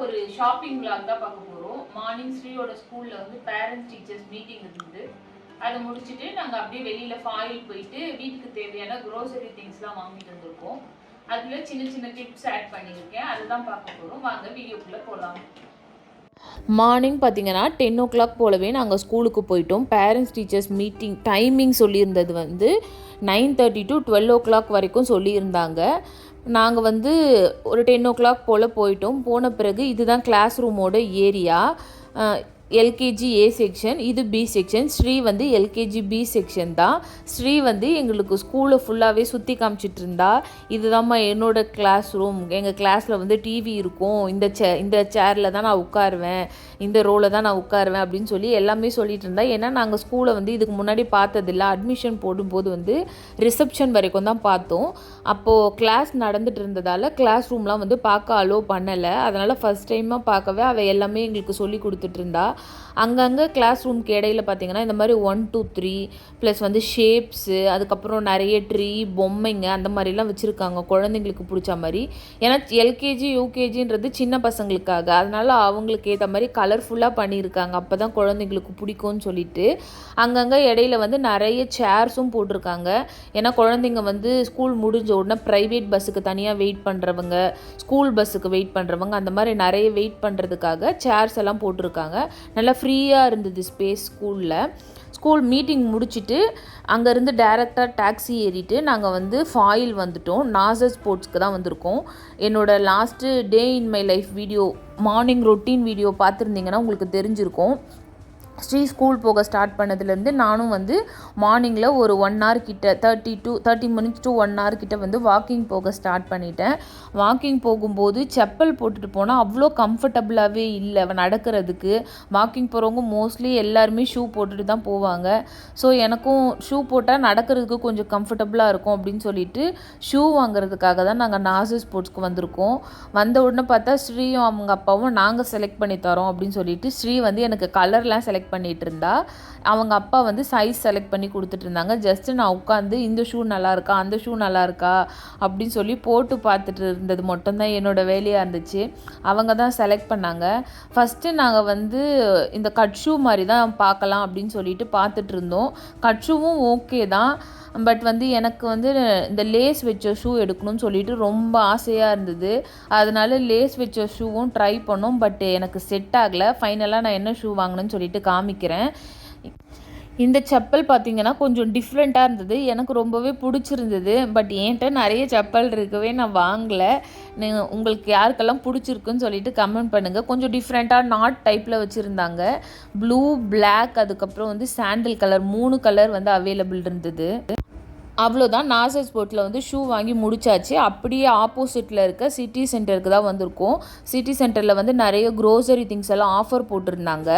ஒரு shopping vlog தான் பார்க்க போறோம். மார்னிங் ஸ்ரீயோட ஸ்கூல்ல வந்து பேரண்ட்ஸ் டீச்சர்ஸ் மீட்டிங் இருந்தது. அதை முடிச்சிட்டு நாங்க அப்படியே வெளியில ஃபாயில் போயிட்டு வீட்டுக்கு தேவையான grocery திங்ஸ்லாம் வாங்கிட்டு வந்திருக்கோம். அதுல சின்ன சின்ன டிப்ஸ் ஆட் பண்ணியிருக்கேன். அதுதான் பார்க்க போறோம். வாங்க வீடியோக்குள்ள போலாம். மார்னிங் பார்த்தீங்கன்னா 10 o'clock போலவே நாங்கள் ஸ்கூலுக்கு போயிட்டோம். பேரண்ட்ஸ் டீச்சர்ஸ் மீட்டிங் டைமிங் சொல்லியிருந்தது வந்து 9:30 to 12 o'clock வரைக்கும் சொல்லியிருந்தாங்க. நாங்கள் வந்து ஒரு 10 o'clock போல் போயிட்டோம். போன பிறகு இதுதான் கிளாஸ் ரூமோட ஏரியா. எல்கேஜி ஏ செக்ஷன், இது பி செக்ஷன். ஸ்ரீ வந்து எல்கேஜி பி செக்ஷன் தான். ஸ்ரீ வந்து எங்களுக்கு ஸ்கூலை ஃபுல்லாகவே சுற்றி காமிச்சிட்டு இருந்தா. இதுதாம்மா என்னோடய கிளாஸ் ரூம், எங்கள் கிளாஸில் வந்து டிவி இருக்கும், இந்த சேரில் தான் நான் உட்காருவேன், இந்த ரோவில் தான் நான் உட்காருவேன் அப்படின்னு சொல்லி எல்லாமே சொல்லிட்டு இருந்தா. ஏன்னா நாங்கள் ஸ்கூலை வந்து இதுக்கு முன்னாடி பார்த்ததில்ல. அட்மிஷன் போடும்போது வந்து ரிசப்ஷன் வரைக்கும் தான் பார்த்தோம். அப்போது கிளாஸ் நடந்துட்டு இருந்ததால் கிளாஸ் ரூம்லாம் வந்து பார்க்க அலோவ் பண்ணலை. அதனால் ஃபஸ்ட் டைமாக பார்க்கவே அவள் எல்லாமே எங்களுக்கு சொல்லி கொடுத்துட்டு இருந்தா. அங்கங்கே கிளாஸ் ரூம்க்கு இடையில பார்த்தீங்கன்னா இந்த மாதிரி 1 2 3 ப்ளஸ் வந்து ஷேப்ஸு, அதுக்கப்புறம் நிறைய ட்ரீ பொம்மைங்க அந்த மாதிரிலாம் வச்சுருக்காங்க குழந்தைங்களுக்கு பிடிச்ச மாதிரி. ஏன்னா எல்கேஜி யூகேஜின்றது சின்ன பசங்களுக்காக, அதனால் அவங்களுக்கு ஏற்ற மாதிரி கலர்ஃபுல்லாக பண்ணியிருக்காங்க. அப்போ தான் குழந்தைங்களுக்கு பிடிக்கும்னு சொல்லிட்டு அங்கங்கே இடையில வந்து நிறைய சேர்ஸும் போட்டிருக்காங்க. ஏன்னா குழந்தைங்க வந்து ஸ்கூல் முடிஞ்ச உடனே ப்ரைவேட் பஸ்ஸுக்கு தனியாக வெயிட் பண்ணுறவங்க, ஸ்கூல் பஸ்ஸுக்கு வெயிட் பண்ணுறவங்க, அந்த மாதிரி நிறைய வெயிட் பண்ணுறதுக்காக சேர்ஸ் எல்லாம் போட்டிருக்காங்க. நல்லா ஃப்ரீயாக இருந்தது ஸ்பேஸ் ஸ்கூலில். ஸ்கூல் மீட்டிங் முடிச்சுட்டு அங்கேருந்து டேரெக்டாக டாக்ஸி ஏறிட்டு நாங்கள் வந்து ஃபாயில் வந்துட்டோம். நாசர் ஸ்போர்ட்ஸ்க்கு தான் வந்திருக்கோம். என்னோடய last day in my life video, morning routine video பார்த்துருந்தீங்கன்னா உங்களுக்கு தெரிஞ்சிருக்கும். ஸ்ரீ ஸ்கூல் போக ஸ்டார்ட் பண்ணதுலேருந்து நானும் வந்து மார்னிங்கில் ஒரு 1 hour கிட்ட 30 minutes to 1 hour கிட்ட வந்து வாக்கிங் போக ஸ்டார்ட் பண்ணிட்டேன். வாக்கிங் போகும்போது செப்பல் போட்டுட்டு போனால் அவ்வளோ கம்ஃபர்டபுளாகவே இல்லை நடக்கிறதுக்கு. வாக்கிங் போகிறவங்க மோஸ்ட்லி எல்லாருமே ஷூ போட்டுட்டு தான் போவாங்க. ஸோ எனக்கும் ஷூ போட்டால் நடக்கிறதுக்கு கொஞ்சம் கம்ஃபர்டபுளாக இருக்கும் அப்படின்னு சொல்லிட்டு ஷூ வாங்குறதுக்காக தான் நாங்கள் நாசர் ஸ்போர்ட்ஸ்க்கு வந்திருக்கோம். வந்த உடனே பார்த்தா ஸ்ரீயும் அவங்க அப்பாவும் நாங்கள் செலக்ட் பண்ணி தரோம் அப்படின்னு சொல்லிட்டு ஸ்ரீ வந்து எனக்கு கலர்லாம் செலக்ட் பண்ணிட்டு இருந்தா. அவங்க அப்பா வந்து சைஸ் செலக்ட் பண்ணி கொடுத்துட்டு இருந்தாங்க. ஜஸ்ட்டு நான் உட்காந்து இந்த ஷூ நல்லா இருக்கா, அந்த ஷூ நல்லா இருக்கா அப்படின்னு சொல்லி போட்டு பார்த்துட்டு இருந்தது மட்டும்தான் என்னோடய வேலையாக இருந்துச்சு. அவங்க தான் செலக்ட் பண்ணாங்க. ஃபஸ்ட்டு நாங்கள் வந்து இந்த கட் ஷூ மாதிரி தான் பார்க்கலாம் அப்படின்னு சொல்லிட்டு பார்த்துட்டு இருந்தோம். கட் ஷூவும் ஓகே தான், பட் வந்து எனக்கு வந்து இந்த லேஸ் வச்ச ஷூ எடுக்கணும்னு சொல்லிட்டு ரொம்ப ஆசையாக இருந்தது. அதனால லேஸ் வச்ச ஷூவும் ட்ரை பண்ணோம். பட் எனக்கு செட் ஆகலை. ஃபைனலாக நான் என்ன ஷூ வாங்கினேன்னு சொல்லிட்டு காமிக்கிறேன். இந்த செப்பல் பார்த்திங்கன்னா கொஞ்சம் டிஃப்ரெண்ட்டாக இருந்தது, எனக்கு ரொம்பவே பிடிச்சிருந்தது. பட் என்கிட்ட நிறைய செப்பல் இருக்கவே நான் வாங்கலை. உங்களுக்கு யாருக்கெல்லாம் பிடிச்சிருக்குன்னு சொல்லிட்டு கமெண்ட் பண்ணுங்கள். கொஞ்சம் டிஃப்ரெண்ட்டாக நாட் டைப்பில் வச்சுருந்தாங்க. ப்ளூ, பிளாக், அதுக்கப்புறம் வந்து சாண்டில் கலர், 3 கலர் வந்து அவைலபிள் இருந்தது. அவ்வளோதான். நாசர் ஸ்போர்ட்ஸில் வந்து ஷூ வாங்கி முடிச்சாச்சு. அப்படியே ஆப்போசிட்டில் இருக்க சிட்டி சென்டருக்கு தான் வந்திருக்கோம். சிட்டி சென்டரில் வந்து நிறைய க்ரோசரி திங்ஸ் எல்லாம் ஆஃபர் போட்டிருந்தாங்க.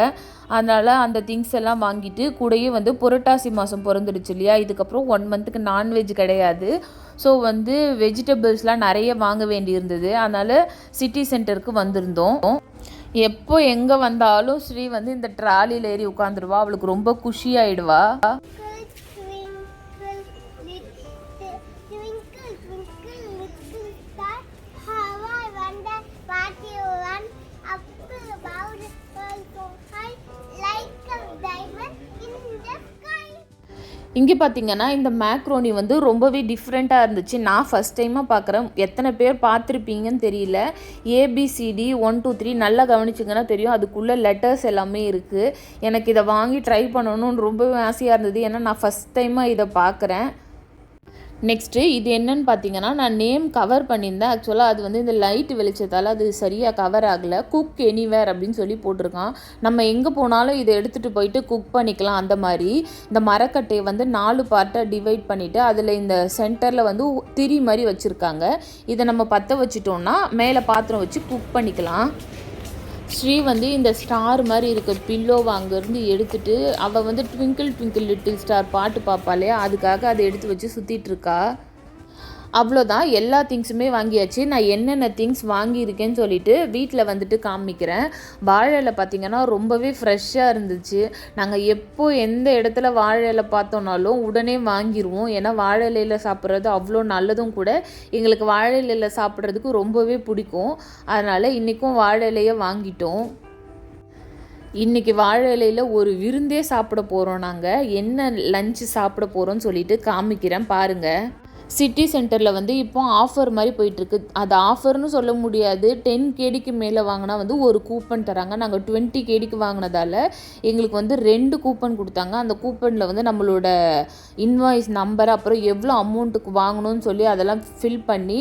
அதனால் அந்த திங்ஸ் எல்லாம் வாங்கிட்டு கூடயே வந்து புரட்டாசி மாதம் பிறந்துடுச்சு இல்லையா, இதுக்கப்புறம் 1 monthக்கு நான்வெஜ் கிடையாது. ஸோ வந்து வெஜிடபிள்ஸ்லாம் நிறைய வாங்க வேண்டி இருந்தது. அதனால் சிட்டி சென்டருக்கு வந்திருந்தோம். எப்போ எங்கே வந்தாலும் ஸ்ரீ வந்து இந்த ட்ராலியில் ஏறி உட்காந்துருவா. அவளுக்கு ரொம்ப குஷியாயிடுவா. இங்கே பார்த்தீங்கன்னா இந்த மேக்ரோனி வந்து ரொம்பவே டிஃப்ரெண்ட்டாக இருந்துச்சு. நான் ஃபஸ்ட் டைமாக பார்க்குறேன். எத்தனை பேர் பார்த்துருப்பீங்கன்னு தெரியல. ABCD 1 2 3 நல்லா கவனிச்சிங்கன்னா தெரியும். அதுக்குள்ளே லெட்டர்ஸ் எல்லாமே இருக்குது. எனக்கு இதை வாங்கி ட்ரை பண்ணணும்னு ரொம்பவே ஆசையாக இருந்தது. ஏன்னா நான் ஃபஸ்ட் டைமாக இதை பார்க்குறேன். நெக்ஸ்ட்டு இது என்னன்னு பார்த்தீங்கன்னா, நான் நேம் கவர் பண்ணியிருந்தேன். ஆக்சுவலாக அது வந்து இந்த லைட் வெளிச்சத்தால் அது சரியாக கவர் ஆகலை. குக் எனிவேர் அப்படின்னு சொல்லி போட்டிருக்கான். நம்ம எங்கே போனாலும் இதை எடுத்துகிட்டு போயிட்டு குக் பண்ணிக்கலாம். அந்த மாதிரி இந்த மரக்கட்டையை வந்து 4 பார்ட்டாக டிவைட் பண்ணிவிட்டு அதில் இந்த சென்டரில் வந்து திரி மாதிரி வச்சுருக்காங்க. இதை நம்ம பற்ற வச்சிட்டோம்னா மேலே பாத்திரம் வச்சு குக் பண்ணிக்கலாம். ஸ்ரீ வந்து இந்த ஸ்டார் மாதிரி இருக்க பில்லோவை அங்கேருந்து எடுத்துகிட்டு அவள் வந்து ட்விங்கிள் ட்விங்கிள் லிட்டில் ஸ்டார் பாட்டு பார்ப்பாளே, அதுக்காக அதை எடுத்து வச்சு சுற்றிட்டுருக்கா. அவ்வளோதான், எல்லா திங்ஸுமே வாங்கியாச்சு. நான் என்னென்ன திங்ஸ் வாங்கியிருக்கேன்னு சொல்லிட்டு வீட்டில் வந்துட்டு காமிக்கிறேன். வாழை இலை பார்த்திங்கன்னா ரொம்பவே ஃப்ரெஷ்ஷாக இருந்துச்சு. நாங்கள் எப்போ எந்த இடத்துல வாழை இலை பார்த்தோன்னாலும் உடனே வாங்கிடுவோம். ஏன்னா வாழை இலையில் சாப்பிட்றது அவ்வளோ நல்லதும் கூட. எங்களுக்கு வாழை இலையில் சாப்பிட்றதுக்கு ரொம்பவே பிடிக்கும். அதனால் இன்றைக்கும் வாழை இலையை வாங்கிட்டோம். இன்றைக்கி வாழை இலையில் ஒரு விருந்தே சாப்பிட போகிறோம். நாங்கள் என்ன லஞ்சு சாப்பிட போகிறோன்னு சொல்லிட்டு காமிக்கிறேன் பாருங்கள். சிட்டி சென்டரில் வந்து இப்போ ஆஃபர் மாதிரி போயிட்டுருக்கு. அது ஆஃபர்னு சொல்ல முடியாது. 10 கேடிக்கு மேலே வாங்கினா வந்து ஒரு கூப்பன் தராங்க. நாங்கள் 20 கேடிக்கு வாங்கினதால் எங்களுக்கு வந்து 2 கூப்பன் கொடுத்தாங்க. அந்த கூப்பனில் வந்து நம்மளோட இன்வாய்ஸ் நம்பர், அப்புறம் எவ்வளோ அமௌண்ட்டுக்கு வாங்கணும்னு சொல்லி அதெல்லாம் ஃபில் பண்ணி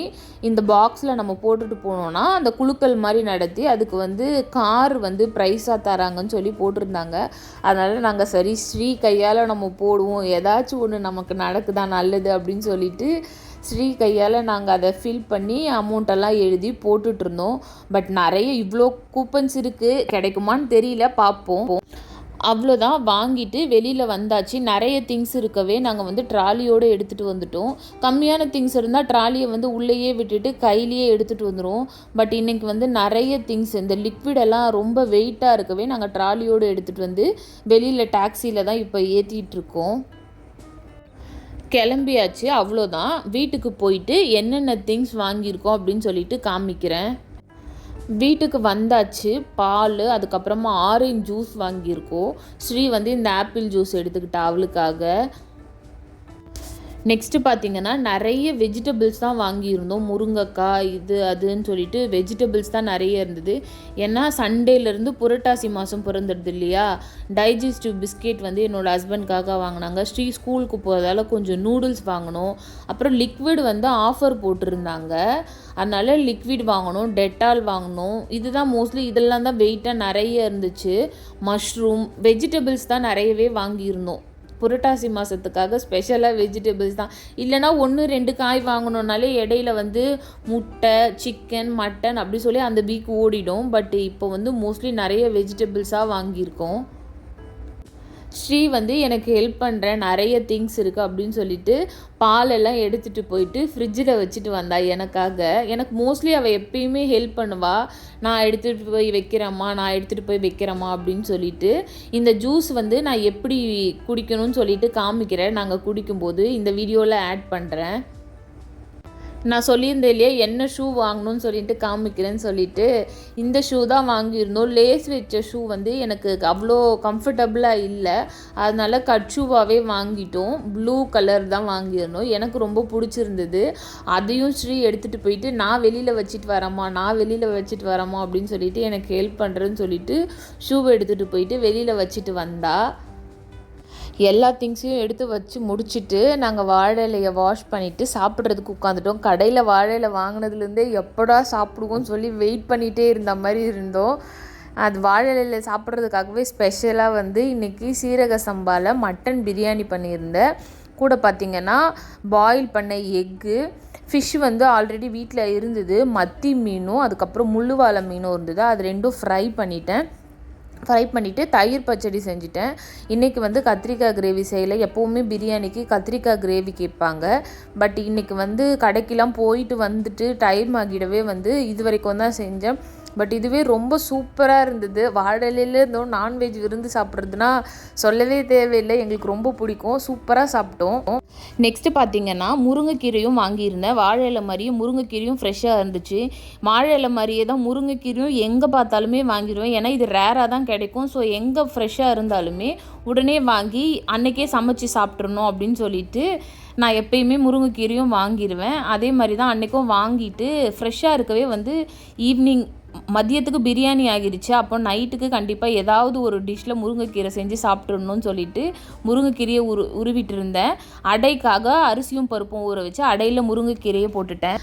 இந்த பாக்ஸில் நம்ம போட்டுட்டு போனோன்னா அந்த குலுக்கல் மாதிரி நடத்தி அதுக்கு வந்து கார் வந்து ப்ரைஸாக தராங்கன்னு சொல்லி போட்டிருந்தாங்க. அதனால் நாங்கள் சரி ஸ்ரீ கையால் நம்ம போடுவோம், ஏதாச்சும் ஒன்று நமக்கு நடக்குதா நல்லது அப்படின்னு சொல்லிட்டு ஸ்ரீ கையால் நாங்கள் அதை ஃபில் பண்ணி அமௌண்ட்டெல்லாம் எழுதி போட்டுட்ருந்தோம். பட் நிறைய இவ்வளோ கூப்பன்ஸ் இருக்குது, கிடைக்குமான்னு தெரியல, பார்ப்போம். அவ்வளோதான், வாங்கிட்டு வெளியில் வந்தாச்சு. நிறைய திங்ஸ் இருக்கவே நாங்கள் வந்து ட்ராலியோடு எடுத்துகிட்டு வந்துட்டோம். கம்மியான திங்ஸ் இருந்தால் ட்ராலியை வந்து உள்ளேயே விட்டுட்டு கையிலேயே எடுத்துகிட்டு வந்துடுவோம். பட் இன்றைக்கி வந்து நிறைய திங்ஸ், இந்த லிக்விடெல்லாம் ரொம்ப வெயிட்டாக இருக்கவே நாங்கள் ட்ராலியோடு எடுத்துகிட்டு வந்து வெளியில் டாக்ஸியில் தான் இப்போ ஏற்றிட்டுருக்கோம். கிளம்பியாச்சு. அவ்வளோதான், வீட்டுக்கு போயிட்டு என்னென்ன திங்ஸ் வாங்கியிருக்கோம் அப்படின்னு சொல்லிட்டு காமிக்கிறேன். வீட்டுக்கு வந்தாச்சு. பால், அதுக்கப்புறமா ஆரஞ்சு ஜூஸ் வாங்கியிருக்கோம். ஸ்ரீ வந்து இந்த ஆப்பிள் ஜூஸ் எடுத்துக்கிட்டா அவளுக்காக. நெக்ஸ்ட்டு பார்த்திங்கன்னா நிறைய வெஜிடபிள்ஸ் தான் வாங்கியிருந்தோம். முருங்கைக்காய் இது அதுன்னு சொல்லிட்டு வெஜிடபிள்ஸ் தான் நிறைய இருந்தது. ஏன்னா சண்டேலேருந்து புரட்டாசி மாதம் பிறந்துடுது இல்லையா. டைஜஸ்டிவ் பிஸ்கெட் வந்து என்னோடய ஹஸ்பண்ட்காக வாங்கினாங்க. ஸ்ரீ ஸ்கூலுக்கு போகிறதால கொஞ்சம் நூடுல்ஸ் வாங்கினோம். அப்புறம் லிக்விட் வந்து ஆஃபர் போட்டிருந்தாங்க, அதனால் லிக்விட் வாங்கணும். டெட்டால் வாங்கணும். இதுதான் மோஸ்ட்லி, இதெல்லாம் தான் வெயிட்டாக நிறைய இருந்துச்சு. மஷ்ரூம், வெஜிடபிள்ஸ் தான் நிறையவே வாங்கியிருந்தோம். புரட்டாசி மாதத்துக்காக ஸ்பெஷலாக வெஜிடபிள்ஸ் தான். இல்லைனா 1-2 காய் வாங்கணுன்னாலே இடையில வந்து முட்டை, சிக்கன், மட்டன் அப்படி சொல்லி அந்த வீக் ஓடிடும். பட் இப்போ வந்து மோஸ்ட்லி நிறைய வெஜிடபிள்ஸாக வாங்கியிருக்கோம். ஸ்ரீ வந்து எனக்கு ஹெல்ப் பண்ணுறேன், நிறைய திங்ஸ் இருக்குது அப்படின்னு சொல்லிட்டு பாலெல்லாம் எடுத்துகிட்டு போயிட்டு ஃப்ரிட்ஜில் வச்சுட்டு வந்தா எனக்காக. எனக்கு மோஸ்ட்லி அவள் எப்பயுமே ஹெல்ப் பண்ணுவா. நான் எடுத்துகிட்டு போய் வைக்கிறேம்மா அப்படின்னு சொல்லிட்டு. இந்த ஜூஸ் வந்து நான் எப்படி குடிக்கணும்னு சொல்லிட்டு காமிக்கிறேன் நாங்கள் குடிக்கும்போது. இந்த வீடியோவில் ஆட் பண்ணுறேன். நான் சொல்லியிருந்தேன் இல்லையா என்ன ஷூ வாங்கணும்னு சொல்லிட்டு காமிக்கிறேன்னு சொல்லிட்டு. இந்த ஷூ தான் வாங்கியிருந்தோம். லேஸ் வச்ச ஷூ வந்து எனக்கு அவ்வளோ கம்ஃபர்டபுளாக இல்லை, அதனால கட் ஷூவாகவே வாங்கிட்டோம். ப்ளூ கலர் தான் வாங்கியிருந்தோம். எனக்கு ரொம்ப பிடிச்சிருந்தது. அதையும் ஸ்ரீ எடுத்துகிட்டு போயிட்டு நான் வெளியில் வச்சுட்டு வரேம்மா அப்படின்னு சொல்லிட்டு எனக்கு ஹெல்ப் பண்ணுறேன்னு சொல்லிட்டு ஷூவை எடுத்துகிட்டு போயிட்டு வெளியில் வச்சுட்டு வந்தா. எல்லா திங்ஸையும் எடுத்து வச்சு முடிச்சுட்டு நாங்கள் வாழை இலையை வாஷ் பண்ணிவிட்டு சாப்பிட்றதுக்கு உட்காந்துட்டோம். கடையில் வாழை இலை வாங்கினதுலேருந்தே எப்படா சாப்பிடுவோன்னு சொல்லி வெயிட் பண்ணிகிட்டே இருந்த மாதிரி இருந்தோம். அது வாழை இலையில் சாப்பிட்றதுக்காகவே ஸ்பெஷலாக வந்து இன்றைக்கி சீரக சம்பாவில் மட்டன் பிரியாணி பண்ணியிருந்தேன். கூட பார்த்திங்கன்னா பாயில் பண்ண எக்கு, ஃபிஷ் வந்து ஆல்ரெடி வீட்டில் இருந்தது. மத்தி மீனும் அதுக்கப்புறம் முள்ளுவாலை மீனும் இருந்தது. அது ரெண்டும் ஃப்ரை பண்ணிவிட்டு தயிர் பச்சடி செஞ்சுட்டேன். இன்றைக்கி வந்து கத்திரிக்காய் கிரேவி செய்யலை. எப்போவுமே பிரியாணிக்கு கத்திரிக்காய் கிரேவி கேட்பாங்க. பட் இன்றைக்கி வந்து கடைக்கெல்லாம் போயிட்டு வந்துட்டு டைம் ஆகிடவே வந்து இது வரைக்கும் தான் செஞ்சேன். பட் இதுவே ரொம்ப சூப்பராக இருந்தது. வாழலையில் இருந்தோம் நான்வெஜ் விருந்து சாப்பிட்றதுனா சொல்லவே தேவையில்லை, எங்களுக்கு ரொம்ப பிடிக்கும். சூப்பராக சாப்பிட்டோம். நெக்ஸ்ட்டு பார்த்திங்கன்னா முருங்கைக்கீரையும் வாங்கியிருந்தேன். வாழை இலை மாதிரியும் முருங்கைக்கீரையும் ஃப்ரெஷ்ஷாக இருந்துச்சு. வாழை இலை மாதிரியே தான் முருங்கைக்கீரையும் எங்கே பார்த்தாலுமே வாங்கிடுவேன். ஏன்னா இது ரேராக தான் கிடைக்கும். ஸோ எங்கே ஃப்ரெஷ்ஷாக இருந்தாலுமே உடனே வாங்கி அன்றைக்கே சமைச்சு சாப்பிட்றணும் அப்படின்னு சொல்லிட்டு நான் எப்பயுமே முருங்கைக்கீரையும் வாங்கிடுவேன். அதே மாதிரி தான் அன்றைக்கும் வாங்கிட்டு ஃப்ரெஷ்ஷாக இருக்கவே வந்து ஈவினிங் மதியத்துக்கு பிரியாணி ஆகிடுச்சு. அப்போ நைட்டுக்கு கண்டிப்பாக ஏதாவது ஒரு டிஷ்ஷில் முருங்கைக்கீரை செஞ்சு சாப்பிட்றணும்னு சொல்லிட்டு முருங்கைக்கீரையை உருவிட்டு இருந்தேன். அடைக்காக அரிசியும் பருப்பும் ஊற வச்சு அடையில் முருங்கைக்கீரையை போட்டுட்டேன்.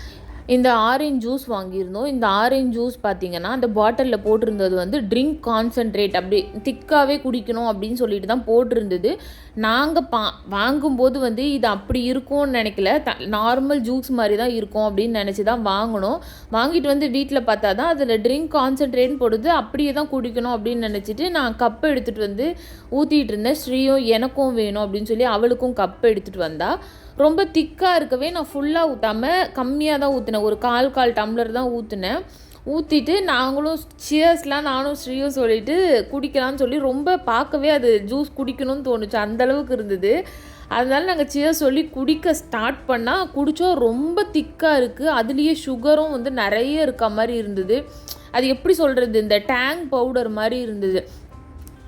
இந்த ஆரஞ்சு ஜூஸ் வாங்கியிருந்தோம். இந்த ஆரஞ்சு ஜூஸ் பார்த்திங்கன்னா அந்த பாட்டிலில் போட்டிருந்தது வந்து ட்ரிங்க் கான்சன்ட்ரேட், அப்படி திக்காகவே குடிக்கணும் அப்படின்னு சொல்லிட்டு தான் போட்டிருந்தது. நாங்கள் வாங்கும்போது வந்து இது அப்படி இருக்கும்னு நினைக்கல, நார்மல் ஜூஸ் மாதிரி தான் இருக்கும் அப்படின்னு நினச்சி தான் வாங்கினோம். வாங்கிட்டு வந்து வீட்டில் பார்த்தா தான் அதில் ட்ரிங்க் கான்சன்ட்ரேட்னு போடுது. அப்படியே தான் குடிக்கணும் அப்படின்னு நினச்சிட்டு நான் கப்பை எடுத்துகிட்டு வந்து ஊற்றிட்டு இருந்தேன். ஸ்ரீயும் எனக்கும் வேணும் அப்படின்னு சொல்லி அவளுக்கும் கப்பை எடுத்துகிட்டு வந்தா. ரொம்ப திக்காக இருக்கவே நான் ஃபுல்லாக ஊற்றாமல் கம்மியாக தான் ஊற்றினேன், ஒரு கால் டம்ளர் தான் ஊற்றினேன். ஊற்றிட்டு நாங்களும் சியர்ஸ்லாம் நானும் ஸ்ரீயும் சொல்லிவிட்டு குடிக்கலாம்னு சொல்லி ரொம்ப பார்க்கவே அது ஜூஸ் குடிக்கணும்னு தோணுச்சு, அந்தளவுக்கு இருந்தது. அதனால நாங்கள் சியர்ஸ் சொல்லி குடிக்க ஸ்டார்ட் பண்ணால் குடித்தோம். ரொம்ப திக்காக இருக்குது, அதுலேயே சுகரும் வந்து நிறைய இருக்க மாதிரி இருந்தது. அது எப்படி சொல்கிறது, இந்த டேங் பவுடர் மாதிரி இருந்தது.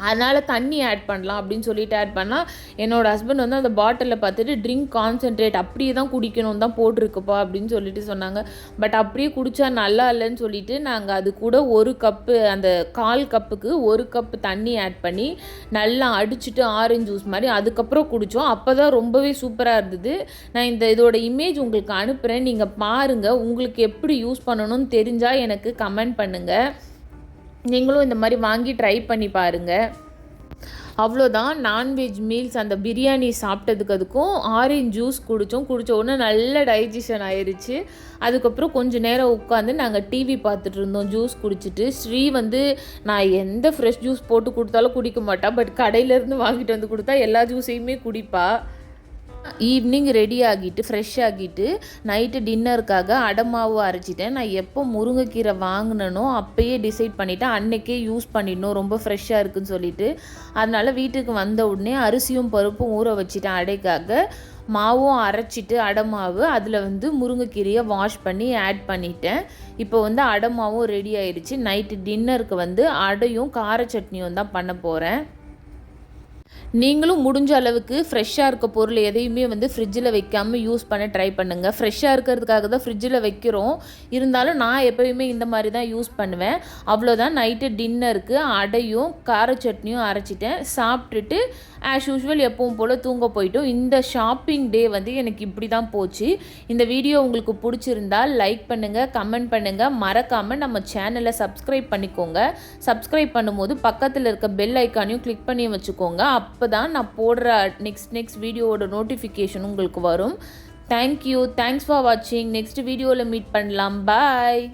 அதனால் தண்ணி ஆட் பண்ணலாம் அப்படின்னு சொல்லிட்டு ஆட் பண்ணால் என்னோடய ஹஸ்பண்ட் வந்து அந்த பாட்டிலில் பார்த்துட்டு ட்ரிங்க் கான்சென்ட்ரேட் அப்படியே தான் குடிக்கணும் தான் போட்டிருக்குப்பா அப்படின்னு சொல்லிட்டு சொன்னாங்க. பட் அப்படியே குடித்தா நல்லா இல்லைன்னு சொல்லிட்டு நாங்கள் அது கூட 1 கப்பு, அந்த 1/4 கப்புக்கு 1 கப்பு தண்ணி ஆட் பண்ணி நல்லா அடிச்சுட்டு ஆரஞ்சு ஜூஸ் மாதிரி அதுக்கப்புறம் குடித்தோம். அப்போ தான் ரொம்பவே சூப்பராக இருந்தது. நான் இதோட இமேஜ் உங்களுக்கு அனுப்புகிறேன், நீங்கள் பாருங்கள். உங்களுக்கு எப்படி யூஸ் பண்ணணும்னு தெரிஞ்சால் எனக்கு கமெண்ட் பண்ணுங்கள். நீங்களும் இந்த மாதிரி வாங்கி ட்ரை பண்ணி பாருங்கள். அவ்வளோதான், நான்வெஜ் மீல்ஸ் அந்த பிரியாணி சாப்பிட்டதுக்கு அதுக்கும் ஆரஞ்சு ஜூஸ் குடித்த உடனே நல்ல டைஜஷன் ஆயிடுச்சு. அதுக்கப்புறம் கொஞ்சம் நேரம் உட்காந்து நாங்கள் டிவி பார்த்துட்டு இருந்தோம் ஜூஸ் குடிச்சிட்டு. ஸ்ரீ வந்து நான் எந்த ஃப்ரெஷ் ஜூஸ் போட்டு கொடுத்தாலும் குடிக்க மாட்டா, பட் கடையிலேருந்து வாங்கிட்டு வந்து கொடுத்தா எல்லா ஜூஸையுமே குடிப்பா. ஈவினிங் ரெடி ஆகிட்டு ஃப்ரெஷ் ஆகிட்டு நைட்டு டின்னருக்காக அடமாவு அரைச்சிட்டேன். நான் எப்போ முருங்கைக்கீரை வாங்கினனோ அப்போயே டிசைட் பண்ணிவிட்டேன், அன்றைக்கே யூஸ் பண்ணிடணும், ரொம்ப ஃப்ரெஷ்ஷாக இருக்குதுன்னு சொல்லிட்டு. அதனால் வீட்டுக்கு வந்த உடனே அரிசியும் பருப்பும் ஊற வச்சுட்டேன் அடைக்காக. மாவும் அரைச்சிட்டு அடமாவு அதில் வந்து முருங்கைக்கீரையை வாஷ் பண்ணி ஆட் பண்ணிட்டேன். இப்போ வந்து அடமாவும் ரெடி ஆயிடுச்சு. நைட்டு டின்னருக்கு வந்து அடையும் கார சட்னியும் தான் பண்ண போகிறேன். நீங்களும் முடிஞ்ச அளவுக்கு ஃப்ரெஷ்ஷாக இருக்க பொருள் எதையுமே வந்து ஃப்ரிட்ஜில் வைக்காமல் யூஸ் பண்ண ட்ரை பண்ணுங்கள். ஃப்ரெஷ்ஷாக இருக்கிறதுக்காக தான் ஃப்ரிட்ஜில் வைக்கிறோம், இருந்தாலும் நான் எப்போயுமே இந்த மாதிரி தான் யூஸ் பண்ணுவேன். அவ்வளோதான், நைட்டு டின்னருக்கு அடையும் கார சட்னியும் அரைச்சிட்டேன். சாப்பிட்டுட்டு ஆஸ் யூஷுவல் எப்பவும் போல் தூங்க போயிட்டோம். இந்த ஷாப்பிங் டே வந்து எனக்கு இப்படி தான் போச்சு. இந்த வீடியோ உங்களுக்கு பிடிச்சிருந்தால் லைக் பண்ணுங்கள், கமெண்ட் பண்ணுங்கள், மறக்காமல் நம்ம சேனலை சப்ஸ்கிரைப் பண்ணிக்கோங்க. சப்ஸ்கிரைப் பண்ணும்போது பக்கத்தில் இருக்க பெல் ஐக்கானையும் கிளிக் பண்ணி வச்சுக்கோங்க. அப்போ தான் நான் போடுற நெக்ஸ்ட் வீடியோவோட நோட்டிஃபிகேஷன் உங்களுக்கு வரும். தேங்க்யூ, தேங்க்ஸ் ஃபார் வாட்சிங். நெக்ஸ்ட் வீடியோவில் மீட் பண்ணலாம். பாய்.